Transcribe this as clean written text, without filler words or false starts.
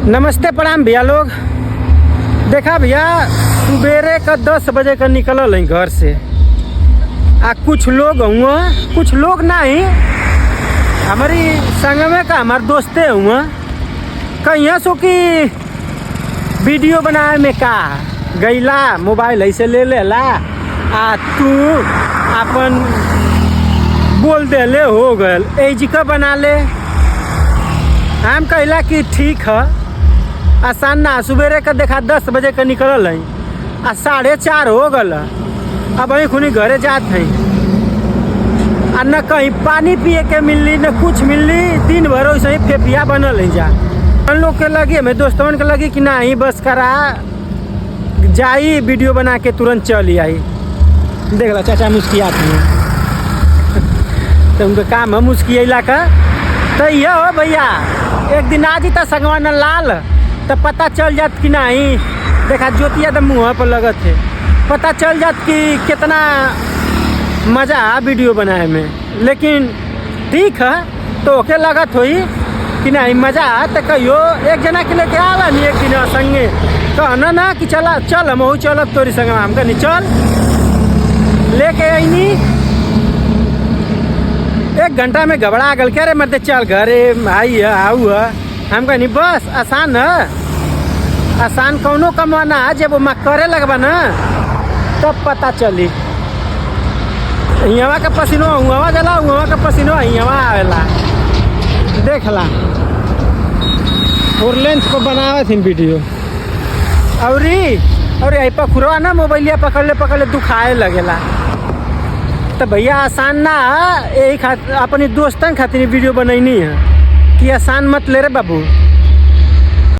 नमस्ते प्रणाम भैया लोग। देखा भैया सुबेरे का 10 बजे का निकलल है घर से। आ कुछ लोग हुआ, कुछ लोग नहीं, हमारी संग में का हमारे दोस्ते हुआ कहीं सो कि वीडियो बनाए में का गईला मोबाइल ऐसे ले लेला आ तू अपन बोल दे ले हो गल एजी का बना ले। हम कहला कि ठीक है आसान ना। सुबेरे का देखा 10 बजे का निकलल है आ 4:30 हो गल। अब वही खुनी घरे जात है आ न कहीं पानी पिए के मिलली न कुछ मिलली। दिन भर वैसे ही फेफिया बनल है जा। हम लोग के लगी हमें दोस्तवन के लगी कि नहीं बस करा जाई वीडियो बना के तुरंत चली आई। देख ला चाचा मुस्कियात हैं तो उनका काम है मुस्कियाला का। तो यह हो भैया एक दिन आ जीता सगवान लाल तो पता चल जात कि नहीं। देखा ज्योतिया तो मुँह पर लगत है, पता चल जात कि कितना मज़ा वीडियो बनाए में। लेकिन ठीक है तो ओके लगत होई कि नहीं मज़ा तो कहियो एक जना के लेके आवा नहीं एक दिन संगे कहना ना कि चला चल हम वही चलब तोरी संग। हम कहनी चल लेके आईनी। 1 घंटा में घबरा गल क्या रे मरते चल घरे आई आऊ है। हम कहनी बस आसान है, आसान कौनो कमाना है। जब वो करे लगबा ना तब पता चली। यहाँ का पसीनो हुआ जला हुआ का पसीनो यहाँ आवेला। देख ला और लेंस को बनावे थी वीडियो और यही पखुरवा ना मोबाइलिया पकड़ ले दुखाए लगेला। तो भैया आसान ना है, यही अपनी दोस्तन खातिर वीडियो बनैनी है कि आसान मत ले रे बाबू।